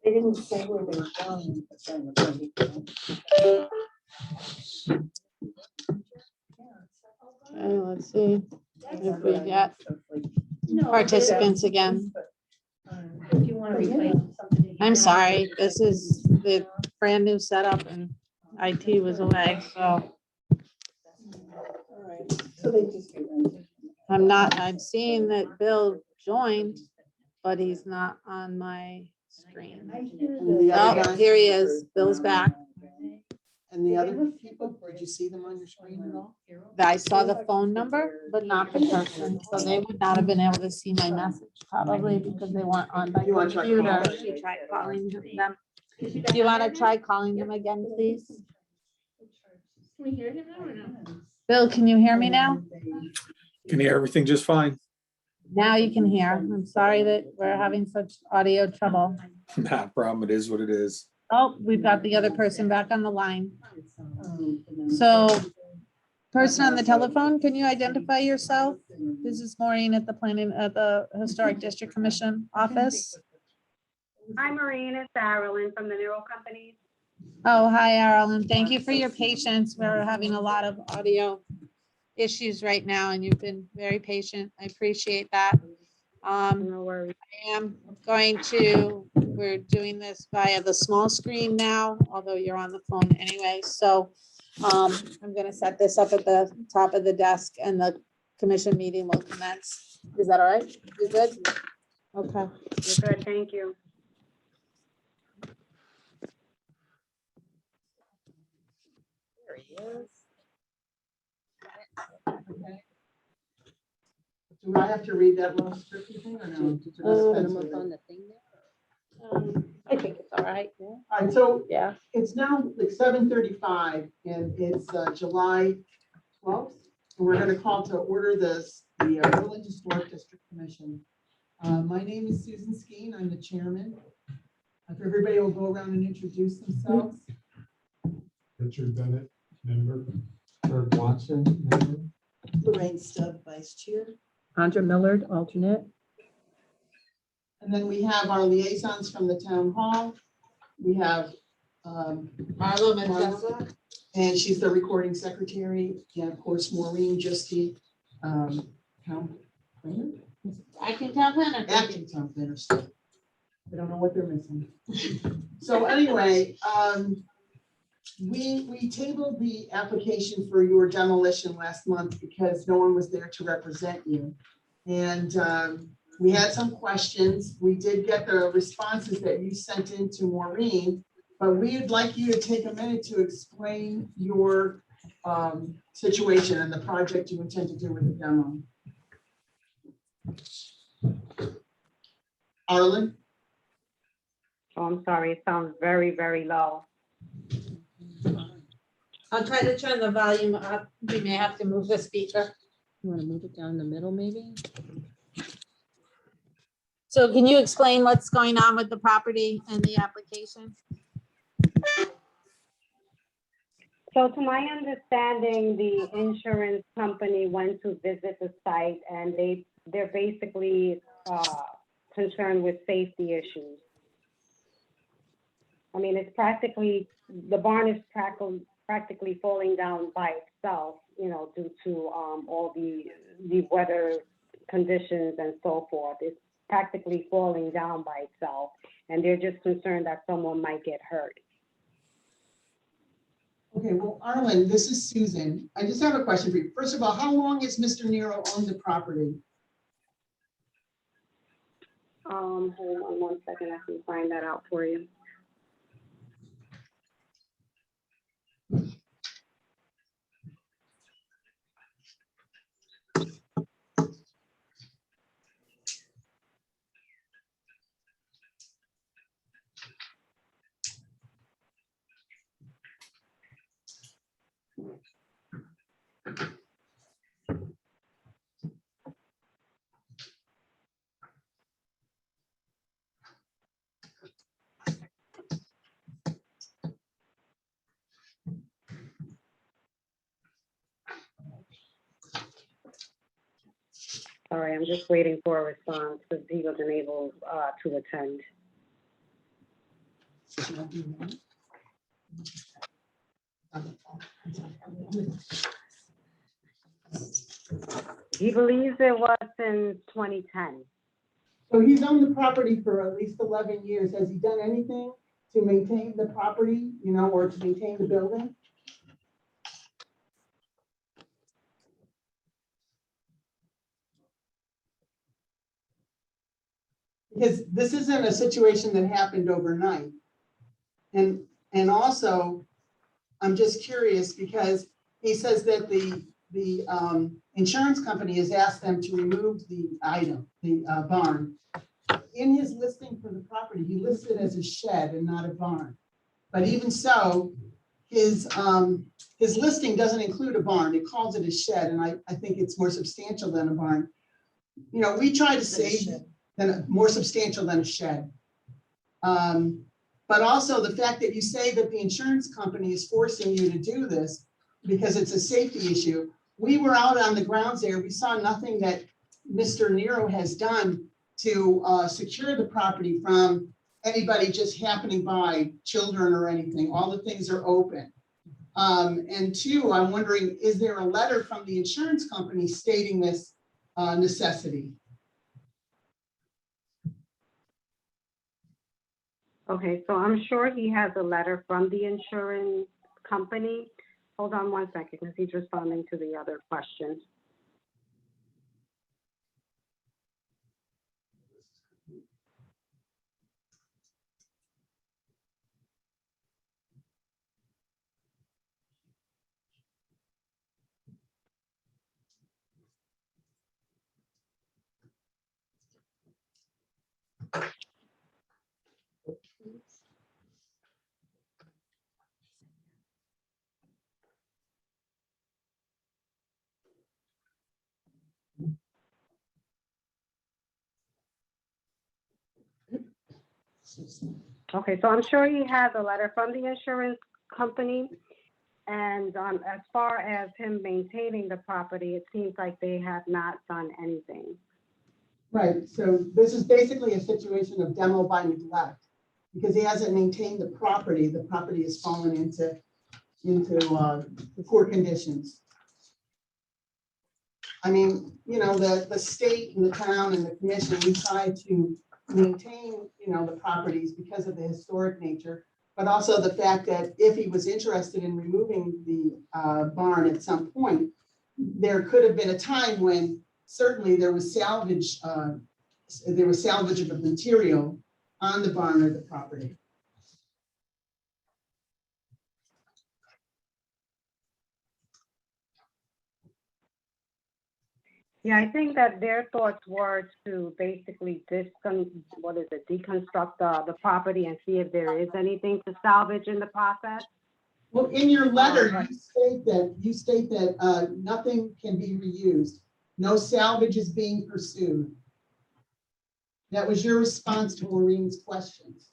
They didn't say where they were going. But then the Let's see if we got participants again. If you want to replace something. I'm sorry, this is the brand new setup and IT was away, so So they just. I'm seeing that Bill joined, but he's not on my screen. Oh, here he is. Bill's back. And the other people, did you see them on your screen at all? I saw the phone number, but not the person, so they would not have been able to see my message, probably because they weren't on my You wanna try computer. calling? She tried calling them. Do you want to try calling them again, please? Can we hear him now or no? Bill, can you hear me now? Can hear everything just fine. Now you can hear. I'm sorry that we're having such audio trouble. Not a problem. It is what it is. Oh, we've got the other person back on the line. So, person on the telephone, can you identify yourself? This is Maureen at the Historic District Commission office. Hi, Maureen. It's Carolyn from the Neural Company. Oh, hi, Arlen. Thank you for your patience. We're having a lot of audio issues right now, and you've been very patient. I appreciate that. No worries. We're doing this via the small screen now, although you're on the phone anyway. So I'm going to set this up at the top of the desk and the commission meeting will commence. Is that all right? You good? Okay. You're good. Thank you. There he is. Do I have to read that little scripty thing or no? I think it's all right. Yeah. All right, so Yeah. it's now like 7:35 and it's July 12th. And we're gonna call to order the Village Historic District Commission. My name is Susan Skeen. I'm the chairman. If everybody will go around and introduce themselves. Richard Bennett, member. Herb Watson, member. Lorraine Stubb, vice chair. Andra Millard, alternate. And then we have our liaisons from the town hall. We have Marlo Mendoza. and she's the recording secretary, and of course Maureen, just the town planner, Acting town planner. acting town planner. So I don't know what they're missing. So anyway, we tabled the application for your demolition last month because no one was there to represent you. And we had some questions. We did get the responses that you sent in to Maureen, but we'd like you to take a minute to explain your situation and the project you intend to do with the demo. Arlen? Oh, I'm sorry. It sounds very, very low. I'll try to turn the volume up. We may have to move the speaker. You want to move it down the middle, maybe? So can you explain what's going on with the property and the application? So to my understanding, the insurance company went to visit the site and they're basically concerned with safety issues. I mean, it's practically, the barn is practically falling down by itself, you know, due to all the weather conditions and so forth. It's practically falling down by itself, and they're just concerned that someone might get hurt. Okay, well, Arlen, this is Susan. I just have a question for you. First of all, how long has Mr. Nero owned the property? Hold on one second, I can find that out for you. Sorry, I'm just waiting for a response because he wasn't able to attend. He believes it was in 2010. So he's owned the property for at least 11 years. Has he done anything to maintain the property, you know, or to maintain the building? Because this isn't a situation that happened overnight. And also, I'm just curious because he says that the insurance company has asked them to remove the item, the barn. In his listing for the property, he listed as a shed and not a barn. But even so, his listing doesn't include a barn. It calls it a shed, and I think it's more substantial than a barn. You know, we try to save more substantial than a shed. But also the fact that you say that the insurance company is forcing you to do this because it's a safety issue. We were out on the grounds there. We saw nothing that Mr. Nero has done to secure the property from anybody just happening by, children or anything. All the things are open. And two, I'm wondering, is there a letter from the insurance company stating this necessity? Okay, so I'm sure he has a letter from the insurance company. Hold on one second, because he's responding to the other question. Okay, so I'm sure he has a letter from the insurance company. And as far as him maintaining the property, it seems like they have not done anything. Right, so this is basically a situation of demo by neglect. Because he hasn't maintained the property has fallen into poor conditions. I mean, you know, the state and the town and the commission, we try to maintain, you know, the properties because of the historic nature, but also the fact that if he was interested in removing the barn at some point, there could have been a time when certainly there was salvage of material on the barn or the property. Yeah, I think that their thoughts were to basically deconstruct the property and see if there is anything to salvage in the process. Well, in your letter, you state that nothing can be reused. No salvage is being pursued. That was your response to Maureen's questions.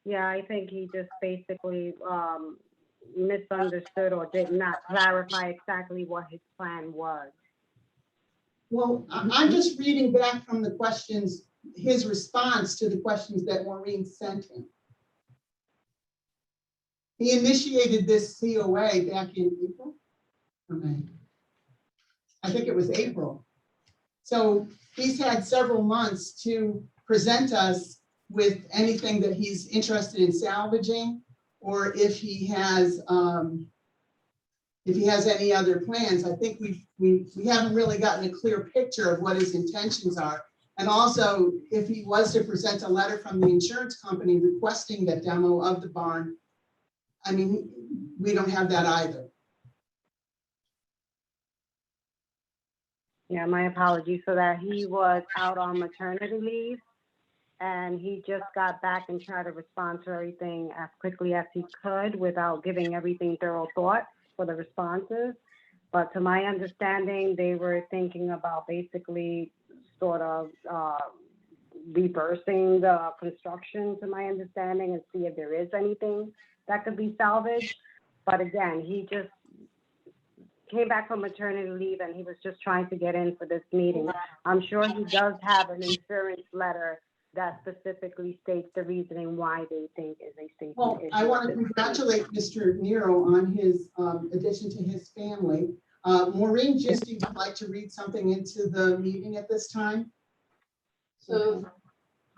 Yeah, I think he just basically misunderstood or did not clarify exactly what his plan was. Well, I'm just reading back from the questions, his response to the questions that Maureen sent him. He initiated this COA back in April or May. I think it was April. So he's had several months to present us with anything that he's interested in salvaging, or if he has any other plans. I think we haven't really gotten a clear picture of what his intentions are. And also, if he was to present a letter from the insurance company requesting that demo of the barn, I mean, we don't have that either. Yeah, my apologies for that. He was out on maternity leave and he just got back and tried to respond to everything as quickly as he could without giving everything thorough thought for the responses. But to my understanding, they were thinking about basically sort of reversing the construction, to my understanding, and see if there is anything that could be salvaged. But again, he just came back from maternity leave and he was just trying to get in for this meeting. I'm sure he does have an insurance letter that specifically states the reasoning why they think is a safety Well, issue. I want at to this congratulate Mr. Nero on his addition to his family. Maureen, just, you would like to read something into the meeting at this time? So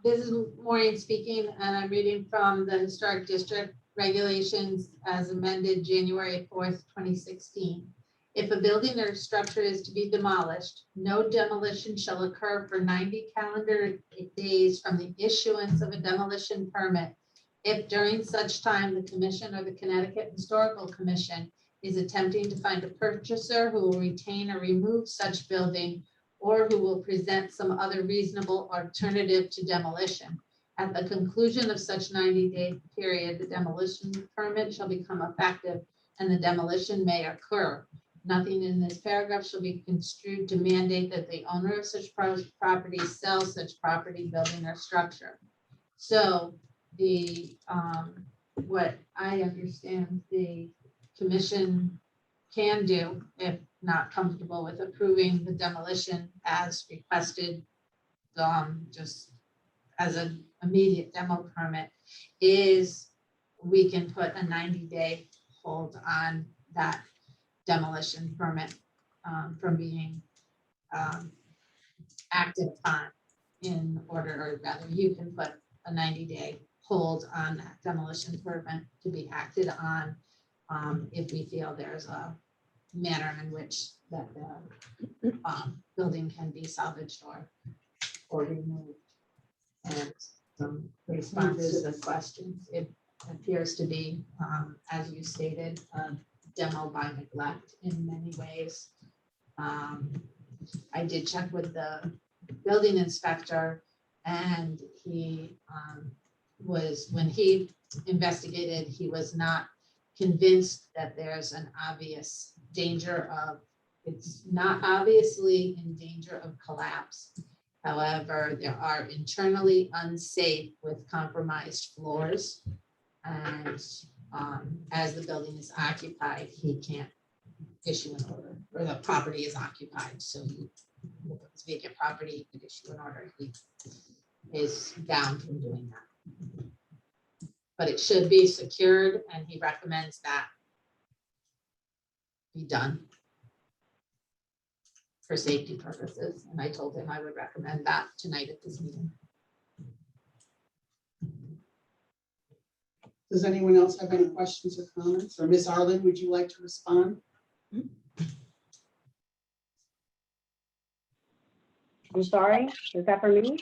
this is Maureen speaking, and I'm reading from the Historic District Regulations as amended January 4th, 2016. If a building or structure is to be demolished, no demolition shall occur for 90 calendar days from the issuance of a demolition permit. If during such time the commission or the Connecticut Historical Commission is attempting to find a purchaser who will retain or remove such building or who will present some other reasonable alternative to demolition. At the conclusion of such 90-day period, the demolition permit shall become effective and the demolition may occur. Nothing in this paragraph shall be construed to mandate that the owner of such property sell such property, building, or structure. So the, what I understand the commission can do, if not comfortable with approving the demolition as requested, just as an immediate demo permit, is we can put a 90-day hold on that demolition permit from being acted upon in order, or rather you can put a 90-day hold on that demolition permit to be acted on if we feel there's a manner in which that the building can be salvaged or removed. And some responses to questions. It appears to be, as you stated, demo by neglect in many ways. I did check with the building inspector, and he was, when he investigated, he was not convinced that there's an obvious danger of, it's not obviously in danger of collapse. However, there are internally unsafe with compromised floors. And as the building is occupied, he can't issue an order, or the property is occupied. So if it's vacant property, he could issue an order. He is bound from doing that. But it should be secured, and he recommends that be done for safety purposes. And I told him I would recommend that tonight at this meeting. Does anyone else have any questions or comments? Or Ms. Arlen, would you like to respond? I'm sorry, is that for me?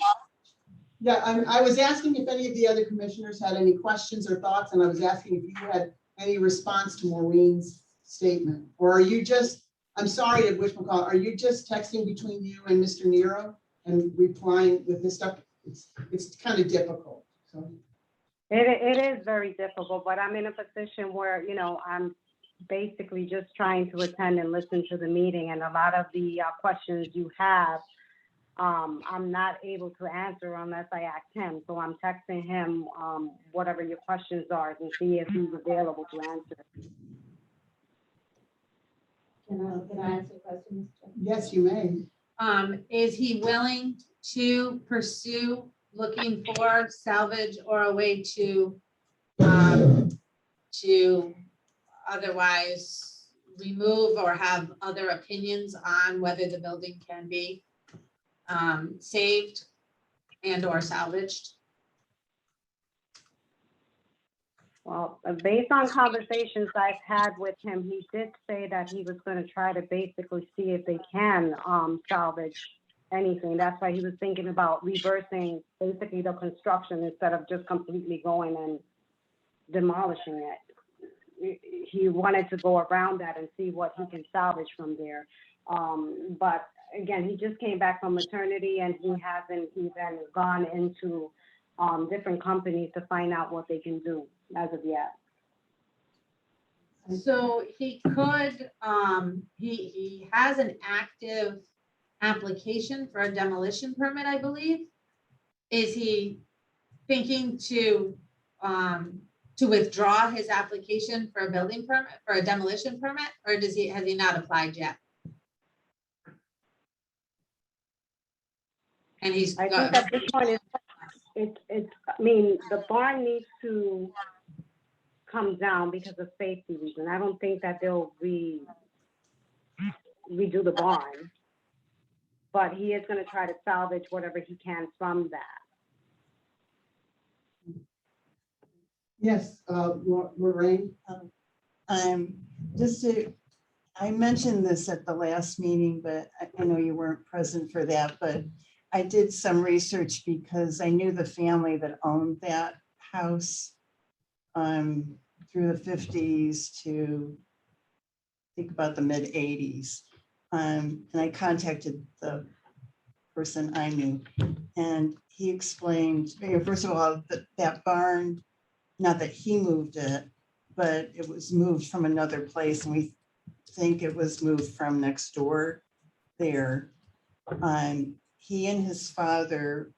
Yeah, I was asking if any of the other commissioners had any questions or thoughts, and I was asking if you had any response to Maureen's statement. Or are you just, I'm sorry to wishful, are you just texting between you and Mr. Nero and replying with this stuff? It's kind of difficult, so. It is very difficult, but I'm in a position where, you know, I'm basically just trying to attend and listen to the meeting, and a lot of the questions you have, I'm not able to answer unless I ask him. So I'm texting him whatever your questions are and see if he's available to answer. Can I ask a question? Yes, you may. Is he willing to pursue looking for salvage or a way to otherwise remove or have other opinions on whether the building can be saved and or salvaged? Well, based on conversations I've had with him, he did say that he was going to try to basically see if they can salvage anything. That's why he was thinking about reversing basically the construction instead of just completely going and demolishing it. He wanted to go around that and see what he can salvage from there. But again, he just came back from maternity, and he hasn't even gone into different companies to find out what they can do as of yet. So he could, he has an active application for a demolition permit, I believe. Is he thinking to withdraw his application for a building permit, for a demolition permit, or has he not applied yet? And he's I got, think at this point, I mean, the barn needs to come down because of safety reason. I don't think that they'll redo the barn. But he is gonna try to salvage whatever he can from that. Yes, Lorraine? Just to, I mentioned this at the last meeting, but I know you weren't present for that, but I did some research because I knew the family that owned that house through the 50s to think about the mid 80s. And I contacted the person I knew, and he explained, first of all, that barn, not that he moved it, but it was moved from another place, and we think it was moved from next door there. He and his father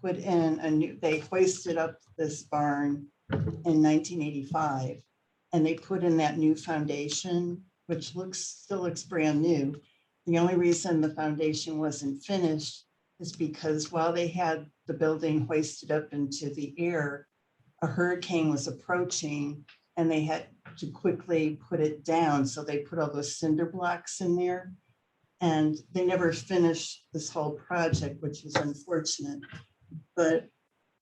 put in they hoisted up this barn in 1985, and they put in that new foundation, which still looks brand new. The only reason the foundation wasn't finished is because while they had the building hoisted up into the air, a hurricane was approaching and they had to quickly put it down. So they put all those cinder blocks in there, and they never finished this whole project, which is unfortunate. But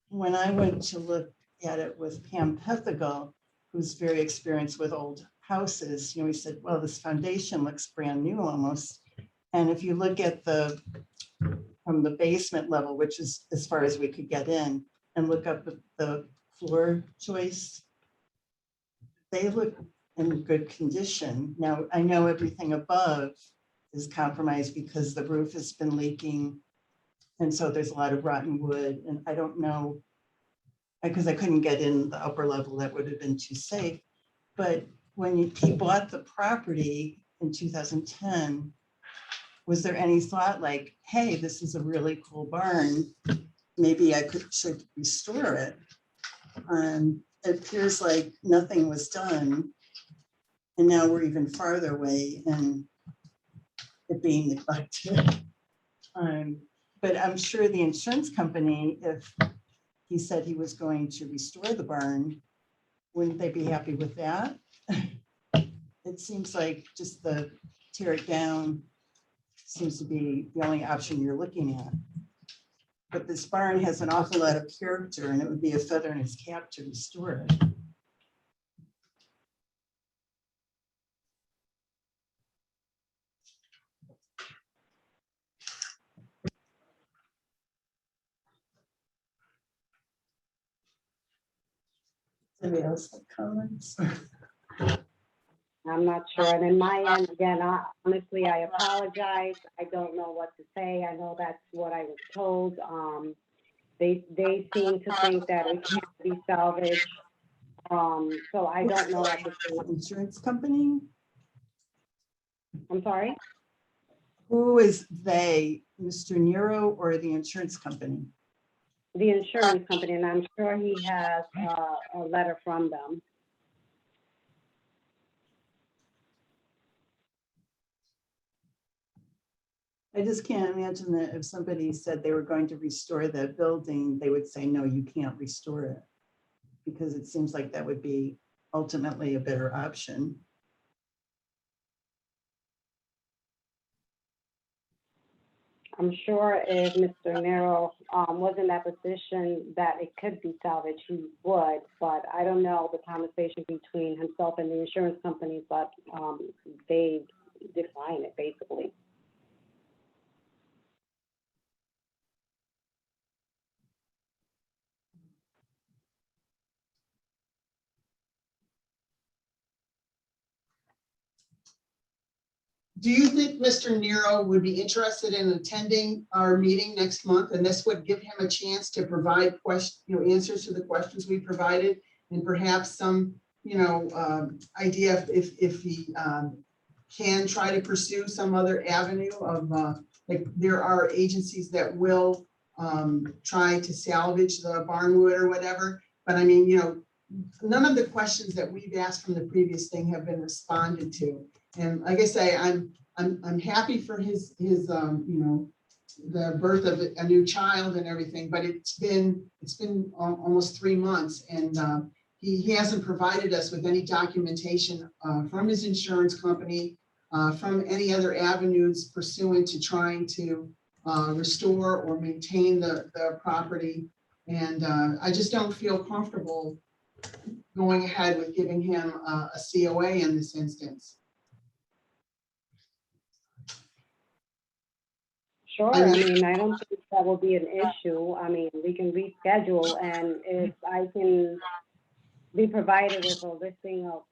when I went to look at it with Pam Pethigal, who's very experienced with old houses, he said, well, this foundation looks brand new almost. And if you look at from the basement level, which is as far as we could get in, and look up the floor joists, they look in good condition. Now, I know everything above is compromised because the roof has been leaking. And so there's a lot of rotten wood, and I don't know, because I couldn't get in the upper level, that would have been too safe. But when he bought the property in 2010, was there any thought like, hey, this is a really cool barn, maybe I should restore it? It appears like nothing was done, and now we're even farther away and it being neglected. But I'm sure the insurance company, if he said he was going to restore the barn, wouldn't they be happy with that? It seems like just the tear it down seems to be the only option you're looking at. But this barn has an awful lot of character, and it would be a feather in his cap to restore it. Anybody else have comments? I'm not sure. And in my end, again, honestly, I apologize. I don't know what to say. I know that's what I was told. They seem to think that it can't be salvaged. So I don't know at this point. Insurance company? I'm sorry? Who is they, Mr. Nero or the insurance company? The insurance company, and I'm sure he has a letter from them. I just can't imagine that if somebody said they were going to restore that building, they would say, no, you can't restore it. Because it seems like that would be ultimately a better option. I'm sure if Mr. Nero was in that position that it could be salvaged, he would, but I don't know the conversation between himself and the insurance company, but they decline it basically. Do you think Mr. Nero would be interested in attending our meeting next month? And this would give him a chance to provide answers to the questions we provided, and perhaps some, idea if he can try to pursue some other avenue of, like, there are agencies that will try to salvage the barnwood or whatever. But I mean, none of the questions that we've asked from the previous thing have been responded to. And like I say, I'm happy for his the birth of a new child and everything, but it's been almost 3 months, and he hasn't provided us with any documentation from his insurance company, from any other avenues pursuant to trying to restore or maintain the property. And I just don't feel comfortable going ahead with giving him a COA in this instance. Sure, I mean, I don't think that will be an issue. I mean, we can reschedule, and if I can be provided with a listing of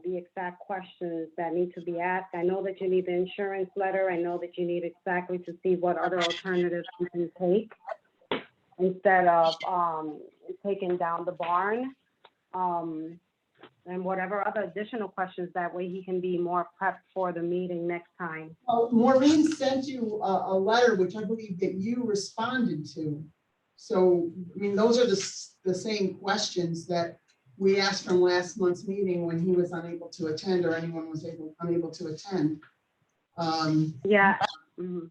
the exact questions that need to be asked. I know that you need the insurance letter. I know that you need exactly to see what other alternatives you can take instead of taking down the barn. And whatever other additional questions, that way he can be more prepped for the meeting next time. Maureen sent you a letter, which I believe that you responded to. So, I mean, those are the same questions that we asked from last month's meeting when he was unable to attend, or anyone was unable to attend. Yeah. Mhm.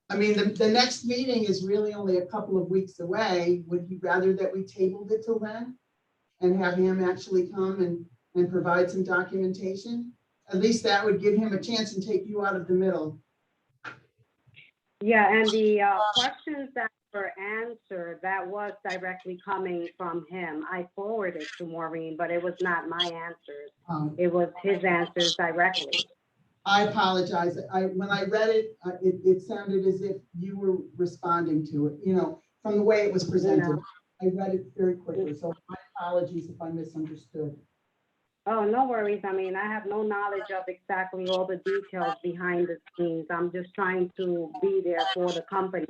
I mean, the next meeting is really only a couple of weeks away. Would you rather that we tabled it till then and have him actually come and provide some documentation? At least that would give him a chance and take you out of the middle. Yeah, and the questions that were answered, that was directly coming from him. I forwarded to Maureen, but it was not my answers. It was his answers directly. I apologize. When I read it, it sounded as if you were responding to it, you know, from the way it was presented. I read it very quickly, so my apologies if I misunderstood. Oh, no worries. I mean, I have no knowledge of exactly all the details behind the scenes. I'm just trying to be there for the company.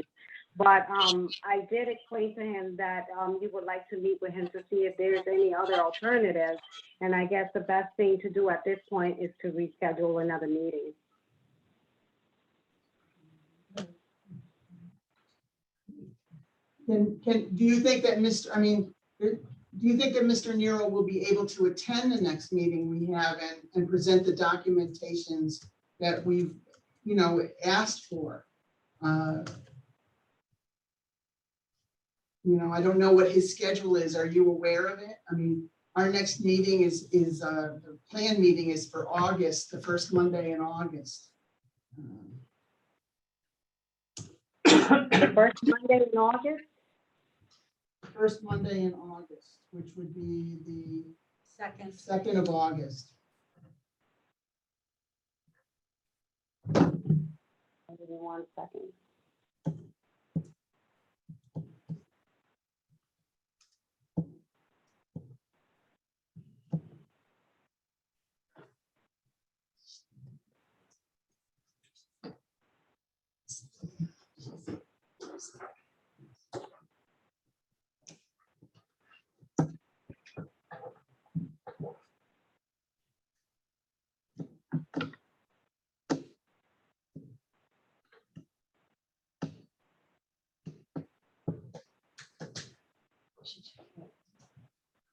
But I did explain to him that you would like to meet with him to see if there's any other alternatives. And I guess the best thing to do at this point is to reschedule another meeting. Do you think that do you think that Mr. Nero will be able to attend the next meeting we have and present the documentations that we've, you know, asked for? You know, I don't know what his schedule is. Are you aware of it? I mean, our next meeting is the plan meeting is for August, the first Monday in August. The first Monday in August? First Monday in August, which would be the Second. 2nd of August. Give me 1 second.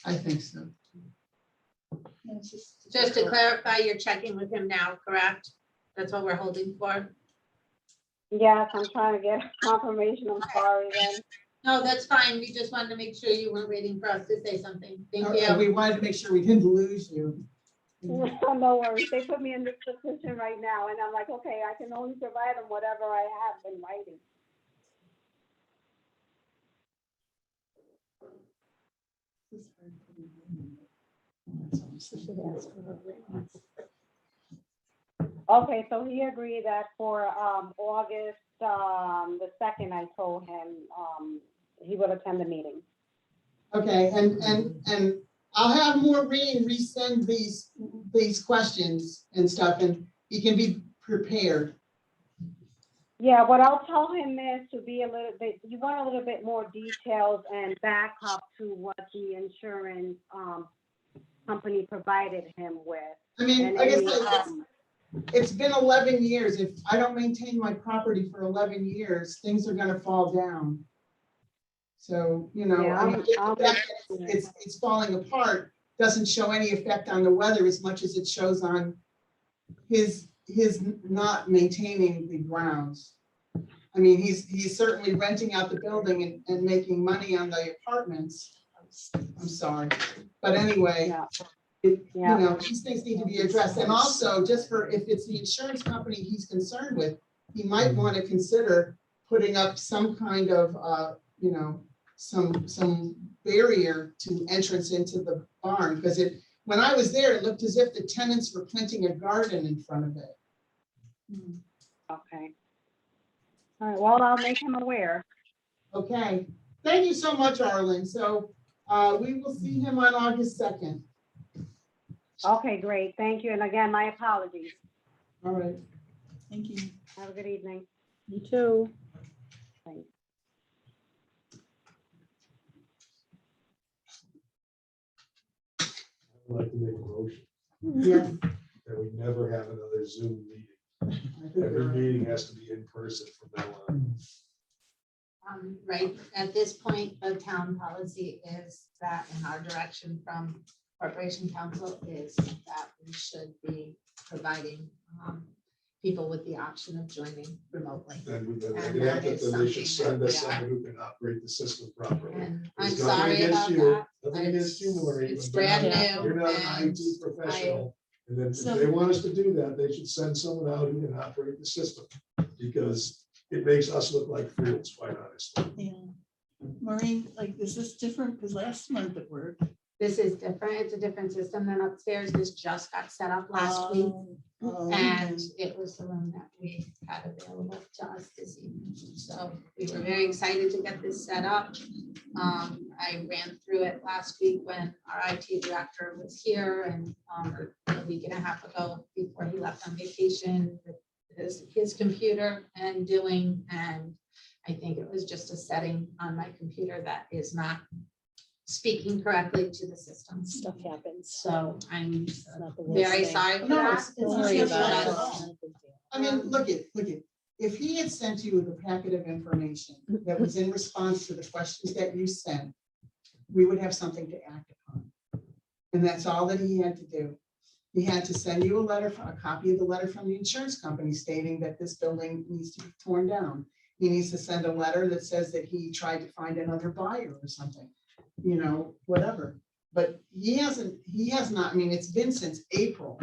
I think so. Just to clarify, you're checking with him now, correct? That's what we're holding for? Yes, I'm trying to get confirmation. I'm sorry then. No, that's fine. We just wanted to make sure you weren't waiting for us to say something. Thank you. We wanted to make sure we didn't lose you. No worries. They put me in this position right now, and I'm like, okay, I can only provide them whatever I have in writing. Okay, so he agreed that for August the 2nd, I told him he would attend the meeting. Okay, and I'll have Maureen resend these questions and stuff, and he can be prepared. Yeah, what I'll tell him is to be a little bit, you want a little bit more details and backup to what the insurance company provided him with. I mean, And like I any, said, it's been 11 years. If I don't maintain my property for 11 years, things are gonna fall down. So, you know, Yeah, I mean, the fact that it's falling apart doesn't show any effect on the weather as much as it shows on his not maintaining the grounds. I mean, he's certainly renting out the building and making money on the apartments. I'm sorry, but anyway, Yeah. you Yeah. know, these things need to be addressed. And also, just for, if it's the insurance company he's concerned with, he might want to consider putting up some kind of, you know, some barrier to entrance into the barn, because when I was there, it looked as if the tenants were planting a garden in front of it. Okay. All right, well, I'll make him aware. Okay, thank you so much, Arlen. So we will see him on August 2nd. Okay, great. Thank you. And again, my apologies. All right. Thank you. Have a good evening. You too. Thanks. I'd like to make a motion Yes. that we never have another Zoom meeting. I think Every you're right. meeting has to be in person from now on. Right, at this point, the town policy is that, in our direction from Corporation Council, is that we should be providing people with the option of joining remotely. Then And they have that is to, they should something send that us we are- someone who can operate the system properly. And I'm It's nothing sorry against about you, that. Nothing against you, Maureen. It's but you're not- brand new. You're not an and IT professional. And then if So- they want us to do that, they should send someone out who can operate the system. Because it makes us look like fools, quite honestly. Yeah. Maureen, like, is this different? Because last month it worked. This is different, it's a different system than upstairs. This just got set up last week. Oh, And it was the room that we had available to us this evening. So we were very excited to get this set up. I ran through it last week when our IT director was here, and a week and a half ago before he left on vacation with his computer and I think it was just a setting on my computer that is not speaking correctly to the system. Stuff happens. So I'm It's not the worst very thing. sorry for No, that. it's Don't not worry your about fault it. at all. I mean, look at, if he had sent you the packet of information that was in response to the questions that you sent, we would have something to act upon. And that's all that he had to do. He had to send you a copy of the letter from the insurance company stating that this building needs to be torn down. He needs to send a letter that says that he tried to find another buyer or something, you know, whatever. But he has not, I mean, it's been since April.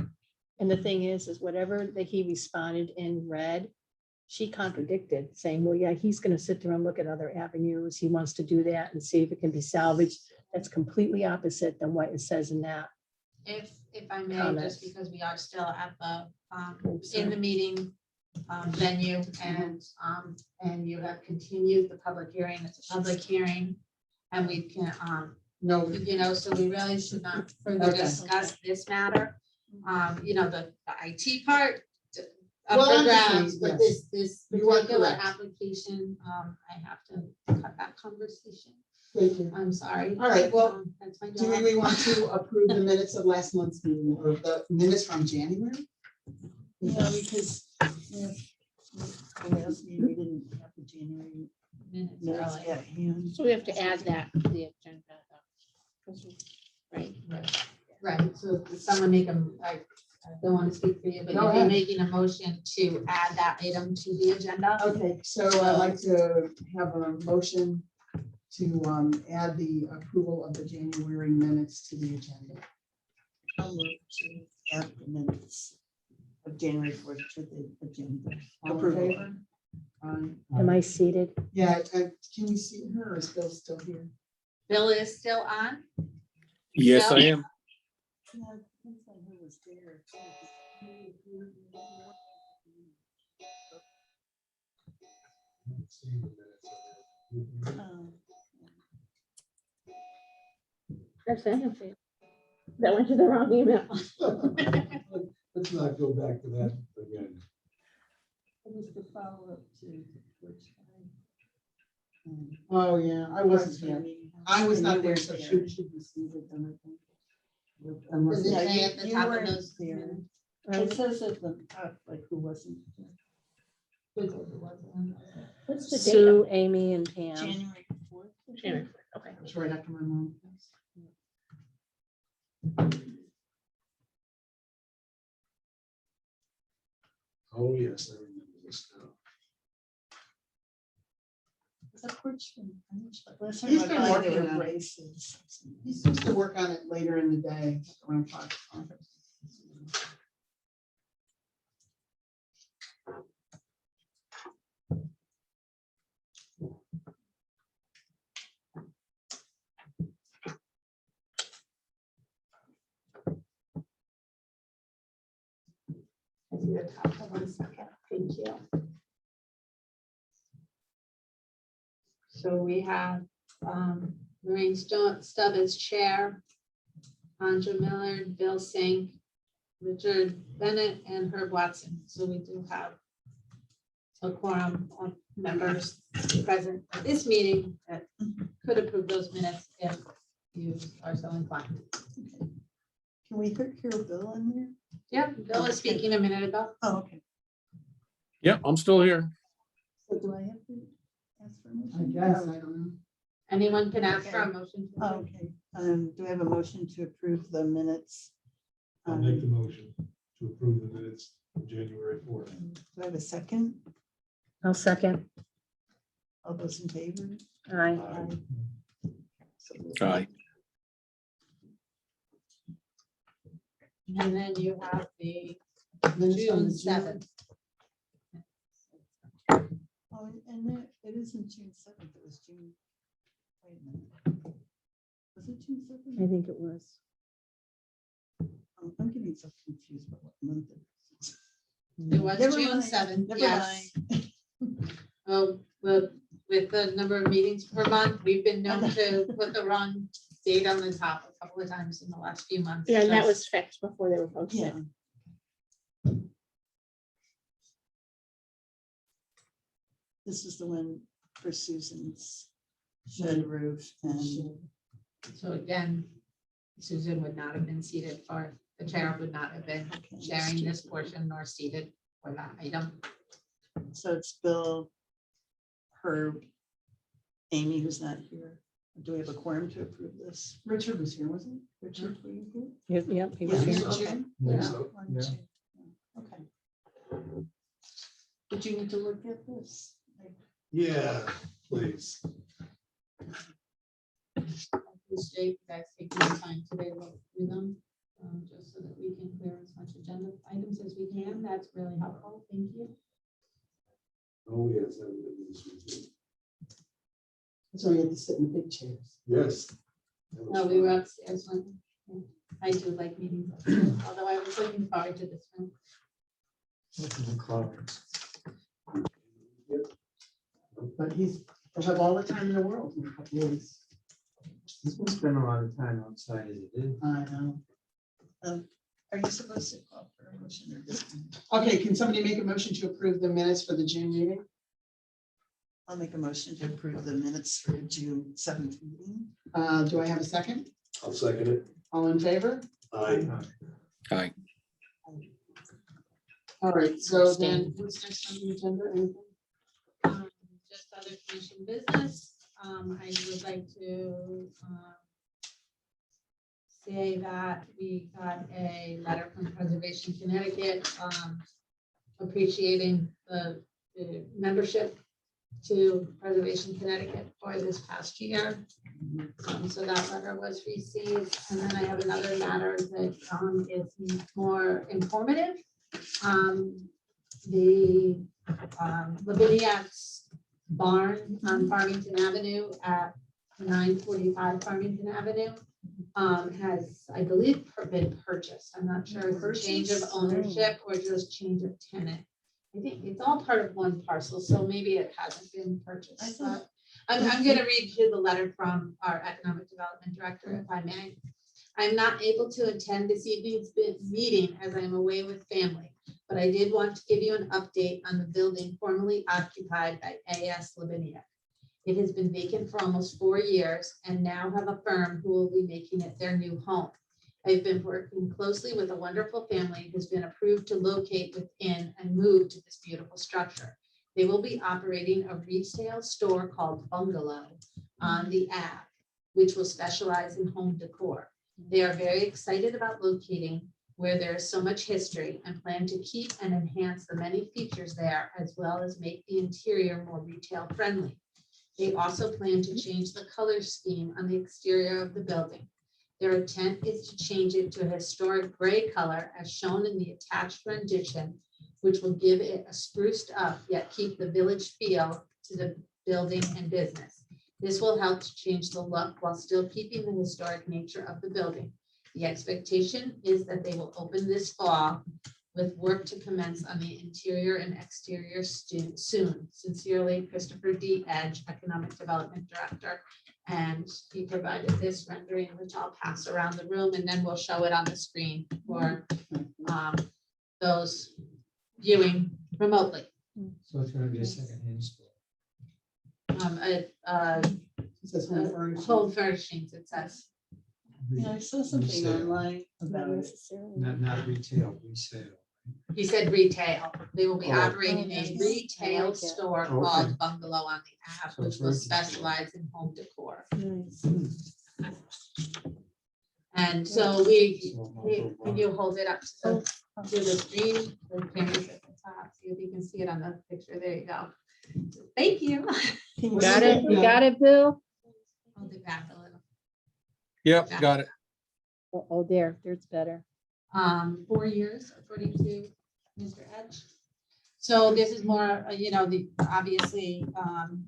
And the thing is whatever that he responded in red, she contradicted, saying, well, yeah, he's gonna sit there and look at other avenues. He wants to do that and see if it can be salvaged. That's completely opposite than what it says in that. If I may, Comments. just because we are still at the, Oops, in the meeting venue and you have continued the public hearing, it's a public hearing. And we can, No, you know, so we really should not further Okay. discuss this matter. You know, the IT part Well, of I'm the just saying, grounds, but yes. this You are particular correct. application, I have to cut that conversation. thank you. I'm sorry. All right, well, That's my Do job. we want to approve the minutes of last month's meeting or the minutes from January? Yeah, because the last meeting, we didn't have the January Minutes minutes early. at hand. So we have to add that to the agenda. Right. Right, so if someone make them, I don't want to speak for you, but Go you'd be ahead. making a motion to add that item to the agenda. Okay, so I'd like to have a motion to add the approval of the January minutes to the agenda. I'll move to add the minutes of January 4th to the agenda. All in Approval. favor? Am I seated? Yeah, can we see her or is Bill still here? Bill is still on. Yes, I am. Yeah, I think I knew it was there. See the minutes of it. Oh, Actually, that went to the wrong email. Let's not go back to that again. It was the follow-up to which Oh, yeah, I wasn't here. I was not there, so she she, should receive it then, I think. unless, Does it Yeah, say you- at the you top of weren't those there. minutes? It says at the top, like who wasn't. Who says it wasn't? What's the date? Sue, Amy, and Pam. January 4th. I think. January 4th, okay. it's right after my mom. Oh, yes, I remember this now. Porch been finished? Last time He's I been went by, working there were on it. braces. He's supposed to work on it later in the day, around 5 o'clock. I see the top of one second. Thank you. So we have Lorraine Stubb as chair, Andra Millard, Bill Sink, Richard Bennett, and Herb Watson. So we do have a quorum of members present at this meeting that could approve those minutes if you are so inclined. Can we hear Bill in there? Yeah, Bill was speaking a minute ago. Oh, okay. Yeah, I'm still here. So do I have to ask for a I motion? guess, I don't know. Anyone can ask for a motion. to Oh, approve. okay. Do I have a motion to approve the minutes? I'll make the motion to approve the minutes of January 4th. Do I have a second? I'll second. All those in favor? Aye. So Aye. And then you have the Minutes from June the 7th. Oh, and it isn't June 7th, it was June. Wait a minute. Was it June 7th? I think it was. I'm getting so confused about what month it is. It was Never June mind, 7th, never yes. mind. Oh, well, with the number of meetings per month, we've been known to put the wrong date on the top a couple of times in the last few months. Yeah, and that so- was fixed before they were posted. Yeah. This is the one for Susan's shed roof and So again, Susan would not have been seated for, the chair would not have been sharing this portion nor seated for that item. so it's Bill, Herb, Amy, who's not here. Do we have a quorum to approve this? Richard was here, wasn't Richard, were you here? Yep, he was Yeah. here. he? Okay. June? Think Yeah, so, one, yeah. two, yeah, okay. Did you need to look at this? Yeah, please. Appreciate you guys taking the time today to look through them, just so that we can clear as much agenda items as we can. That's really helpful. Thank you. Oh, yes. I remember this one too. So we had to sit in the big chairs. Yes. That was No, we were fun. upstairs when, I do like meetings, although I was looking forward to this one. But he'll have all the time in the world in a couple of weeks. He's been spending a lot of time outside as it is. I know. Are you supposed to call for a motion or just? Okay, can somebody make a motion to approve the minutes for the June meeting? I'll make a motion to approve the minutes for June 7th meeting. Do I have a second? I'll second it. All in favor? Aye. Aye. All right, so then what's next on the agenda? Anything? Just other commission business. I would like to say that we got a letter from Preservation Connecticut appreciating the membership to Preservation Connecticut for this past year. So that letter was received, and then I have another matter that is more informative. The Laviniacs barn on Farmington Avenue at 945 Farmington Avenue has, I believe, been purchased. I'm not sure, it's a change of ownership or just change of tenant. I think it's all part of one parcel, so maybe it hasn't been I purchased. thought- I'm gonna read you the letter from our Economic Development Director, if I may. I'm not able to attend this evening's meeting as I am away with family, but I did want to give you an update on the building formerly occupied by A.S. Lavinia. It has been vacant for almost 4 years and now have a firm who will be making it their new home. I've been working closely with a wonderful family who's been approved to locate within and move to this beautiful structure. They will be operating a retail store called Bungalow on the Ave, which will specialize in home decor. They are very excited about locating where there is so much history and plan to keep and enhance the many features there, as well as make the interior more retail friendly. They also plan to change the color scheme on the exterior of the building. Their intent is to change it to a historic gray color as shown in the attached rendition, which will give it a spruced up yet keep the village feel to the building and business. This will help to change the look while still keeping the historic nature of the building. The expectation is that they will open this fall with work to commence on the interior and exterior soon. Sincerely, Christopher D. Edge, Economic Development Director. And he provided this rendering, which I'll pass around the room, and then we'll show it on the screen for those viewing remotely. So it's gonna be a secondhand store. It says home furnishings. Home furnishings, it says. Yeah, I saw something Resale. online Not about it. necessarily. Not retail, resale. He said retail. They will be Oh. operating Oh, a nice. retail I like it. store Okay. called Bungalow on the App, So which it's will retail. specialize in home decor. Nice. And so we, So, can you hold it up to the screen? The camera's at the top. See if you can see it on the picture. There you go. Thank you. Can you Got see it? You got it, Bill? Hold it back a little. Yep, got it. Oh, there's better. 4 years, according to Mr. Edge. So this is more, obviously,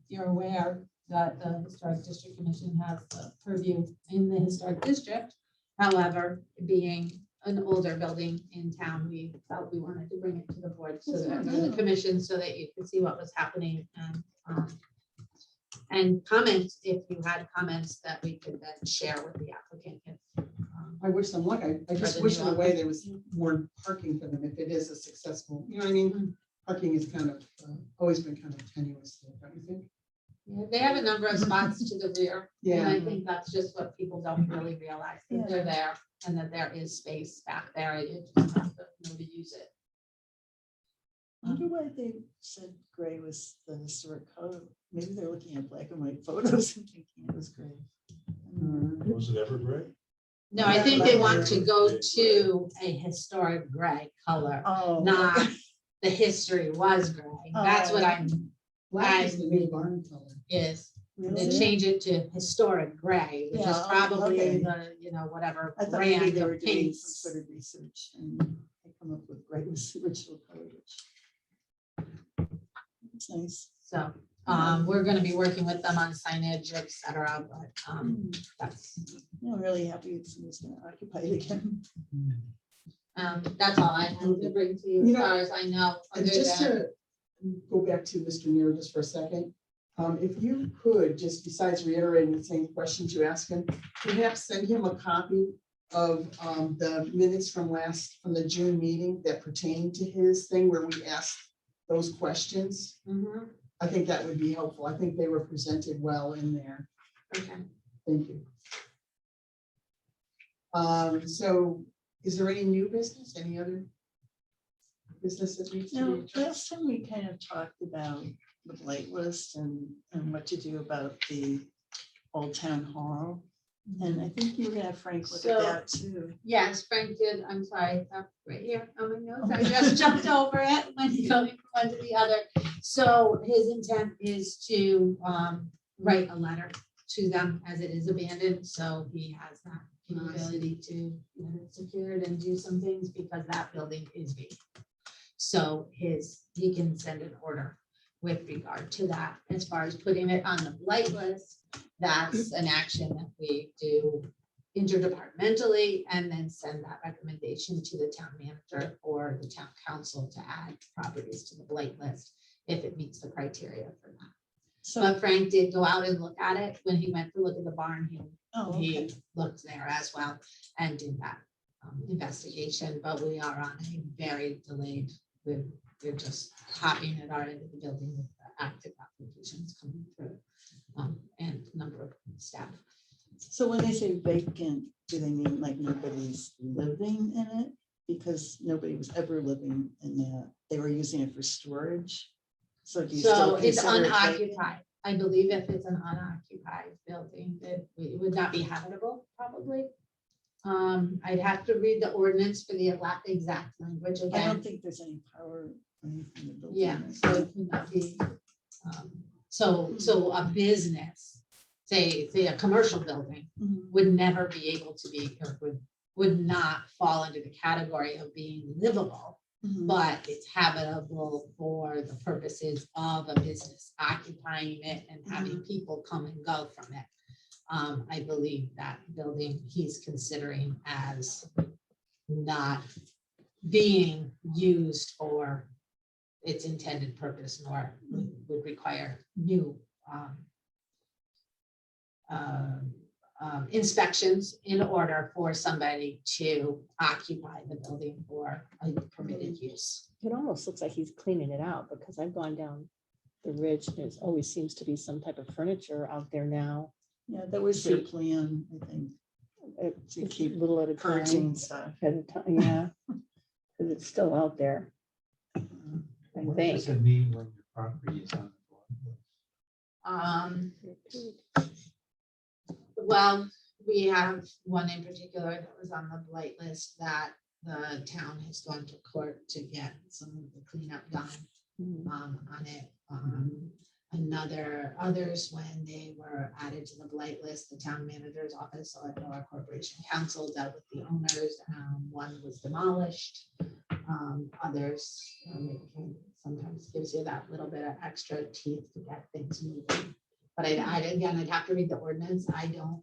you're aware that the Historic District Commission has the purview in the Historic District. However, being an older building in town, we felt we wanted to bring it to the board, so that the commission, so that you could see what was happening and comment if you had comments that we could then share with the applicant. I wish them luck. I just the wish new in a way there was more parking for them if it is a successful, you know what I mean? Parking is kind of, always been kind of tenuous, don't you think? Yeah, they have a number of spots to the rear. And Yeah. I think that's just what people don't really realize, that they're there and that there is space back there. You just have to know to use it. I wonder why they said gray was the historic color. Maybe they're looking at black and white photos and thinking it was gray. Was it ever gray? No, I think they want to go to a historic gray color, Oh. not the history was gray. That's what I'm, Black is the new barn color. is. They Really? change it to historic gray, which is Yeah, probably okay. the, whatever I thought maybe brand they of were doing paints. some sort of research and they come up with gray was the original color, which. It's nice. So, we're gonna be working with them on signage, et cetera, but, that's, I'm really happy someone's gonna occupy it again. that's all I have to bring to you as You know, far as I know. And other just than- to go back to Mr. Neer just for a second, if you could, just besides reiterating the same questions you asked him, perhaps send him a copy of the minutes from the June meeting that pertain to his thing where we asked those questions. Mhm, I think that would be helpful. I think they were presented well in there. okay. Thank you. So is there any new business, any other business that needs to Now, be addressed? last time we kind of talked about the blight list and what to do about the old town hall. And I think you were gonna have Frank look at So- that too. Yes, Frank did, I'm sorry, right here on my notes, I just jumped over it when going from one to the other. So his intent is to write a letter to them as it is abandoned, so he has that capability to get it secured and do some things because that building is vacant. So he can send an order with regard to that. As far as putting it on the blight list, that's an action that we do interdepartmentally and then send that recommendation to the town manager or the town council to add properties to the blight list if it meets the criteria for that. So, But Frank did go out and look at it. When he went to look at the barn, oh, okay. he looked there as well and did that investigation, but we are on a very delayed, we're just hopping at our end of the building with the active applications coming through and number of staff. So when they say vacant, do they mean like nobody's living in it? Because nobody was ever living in that. They were using it for storage. So do you So still it's consider it vacant? unoccupied. I believe if it's an unoccupied building, that it would not be habitable, probably. I'd have to read the ordinance for the exact language I don't again. think there's any power or anything in the building. Yeah, right? so it could not be So a business, say a commercial building Mhm. would never be able to be, or would not fall under the category of being livable, Mhm. but it's habitable for the purposes of a business occupying it and having people come and go from it. I believe that building he's considering as not being used for its intended purpose, nor would require new inspections in order for somebody to occupy the building for a permitted use. It almost looks like he's cleaning it out because I've gone down the ridge. There's always seems to be some type of furniture out there now. Yeah, that was their plan, I think, It's to keep little at a time. purging stuff. At a time, yeah. Because it's still out there. I What think. does it mean when your property is on the board? Well, we have one in particular that was on the blight list that the town has gone to court to get some of the cleanup done Mhm. on it. Others, when they were added to the blight list, the town manager's office, so our corporation council dealt with the owners. One was demolished. Others, it sometimes gives you that little bit of extra teeth to get things moving. But I'd have to read the ordinance. I don't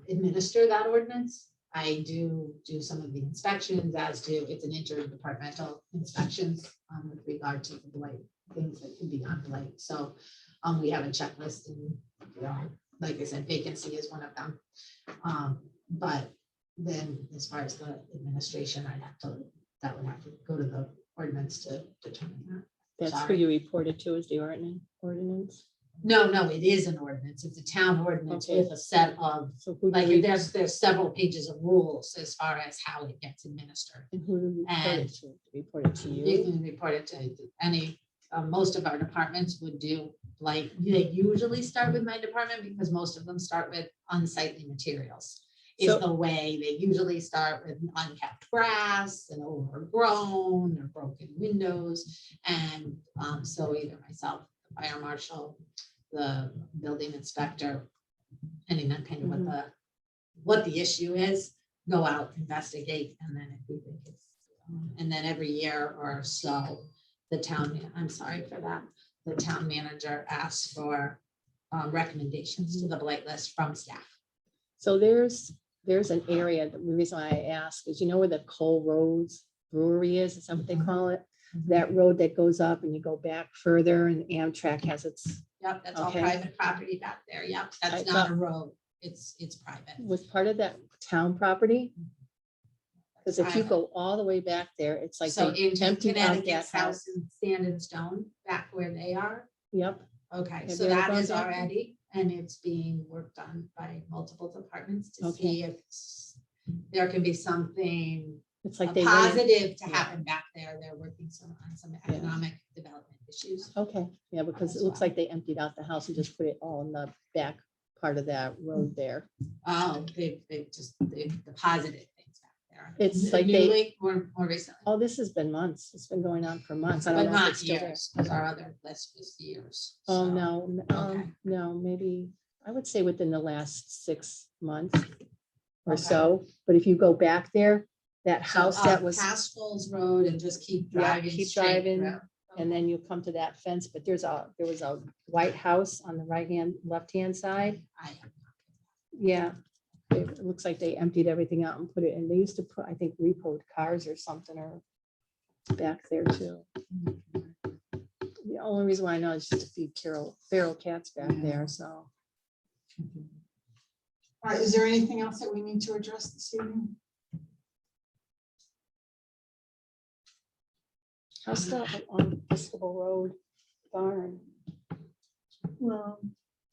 administer that ordinance. I do some of the inspections, as do, it's an interdepartmental inspections with regard to the blight, things that can be on blight. So we have a checklist and, like I said, vacancy is one of them. But then as far as the administration, that would have to go to the ordinance to determine that. That's who Sorry. you reported to is the ordinance. No, it is an ordinance. It's a town ordinance Okay. with a set of, So who do like, you, there's several pages of rules as far as how it gets administered. and who do you report and- it to? Report it to You you? can report it to any, most of our departments would do, like, they usually start with my department because most of them start with unsightly materials. Is So- the way they usually start with unkept grass and overgrown or broken windows. And so either myself, the fire marshal, the building inspector, depending on kind of what the issue is, go out, investigate, and then if we think it's, and then every year or so, the town manager asks for recommendations to the blight list from staff. So there's an area, the reason why I ask is, you know where the Cole Roads Brewery is that what they call it? That road that goes up and you go back further and Amtrak has its, Yep, that's all Okay. private property back there. Yep, I that's not a thought- road. It's private. was part of that town property? Because if you Private. go all the way back there, it's like So they into emptied out that Connecticut's house. house in Sand and Stone, back where they are. Yep, Okay, Have so you ever that gone is back there? already, and it's being worked on by multiple departments to Okay. see if there can be something it's like they went in- positive to yeah. happen back there. They're working on some economic development issues. Okay, yeah, because it looks like they emptied out the house and just put it all in the back part of that road there. Oh, they've deposited things back there. It's like they- Newly, more recently, Oh, this has been months. It's been going on for months. I but don't know if not it's still there. years, because our other list was years. Oh, so. no, okay. no, maybe, I would say within the last 6 months or Okay. so. But if you go back there, that So house that up was, past Falls Road and just keep Yeah, driving. keep straight driving. through. and then you come to that fence, but there was a white house on the left-hand side. Yeah, it looks like they emptied everything out and put it in. They used to put, I think, repoed cars or something or back there too. The only reason why I know is just to feed feral cats back there, so. All right, is there anything else that we need to address this evening? How's the on Episcopal Road barn? Well,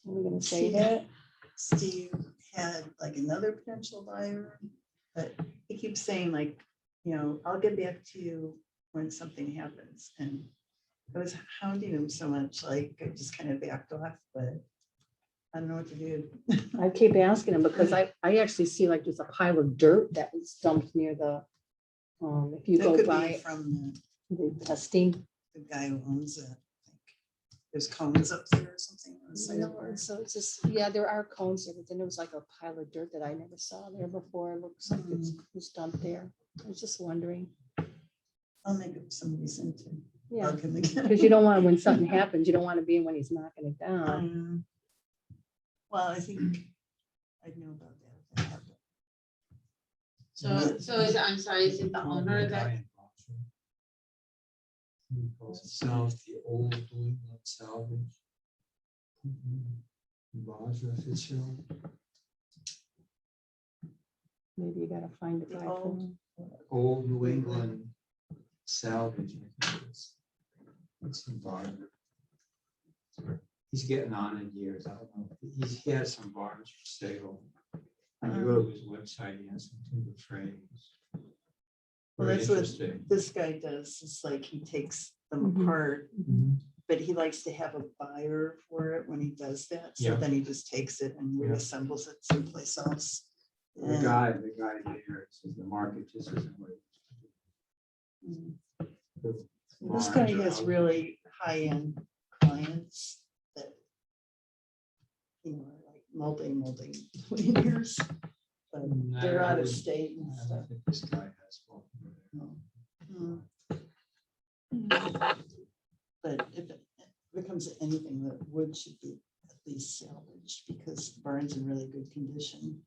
Are we gonna save Yeah. it? Steve had like another potential buyer, but he keeps saying like, I'll get back to you when something happens. And I was hounding him so much, like I just kind of backed off, but I don't know what to do. I keep asking him because I actually see like there's a pile of dirt that was dumped near the, if you That go could be by from the testing. the guy who owns it. I think. there's cones up there or something. on the side of the No, barn. so it's just, yeah, there are cones there, but then there was like a pile of dirt that I never saw there before. It looks like it was dumped there. I was just wondering. I'll make up some reason to Yeah, bug him again. because you don't want, when something happens, you don't want to be when he's knocking it down. Well, I think I'd know about that if that happened. So is, I'm sorry, is it the owner that, Sells the old New England salvage. Roger Fitzgerald. Maybe you gotta find it. The by old- phone. Old New England salvage. I think it's in Barber. He's getting on in years. I don't know. He has some barns for sale. When you go to his website, he has some timber frames. Well, Very that's what interesting. this guy does. It's like he takes them Mhm. apart, Mhm. but he likes to have a buyer for it when he does that. So Yeah. then he just takes it and Yeah. reassembles it someplace else. The And- guy there says the market just isn't what it Mm. used to be. This guy has really high-end clients that, you know, are like multi-millionaires. But they're out of state and I don't stuff. think this guy has one over there. Mm. But if it comes to anything, the wood should be at least salvaged because the barn's in really good condition.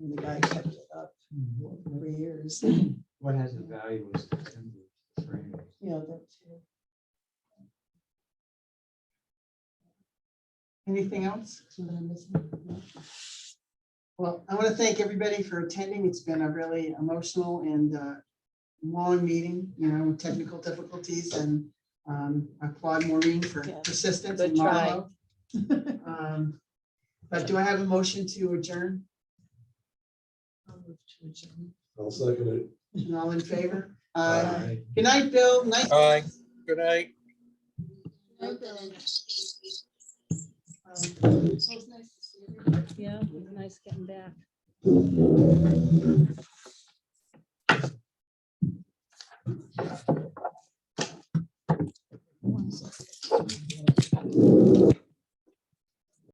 And the guy kept it up for years. What has the value is the timber frame. Yeah, that too. Anything else that I'm missing? No? Well, I want to thank everybody for attending. It's been a really emotional and long meeting, you know, with technical difficulties, and I applaud Maureen for Yeah, persistence. good and try. Marlo. But do I have a motion to adjourn? I'll move to adjourn. I'll second it. And all in favor? Aye. Good night, Bill. Nice. Aye. Good night. So it's nice to see you. Yeah, it was nice getting back. One second.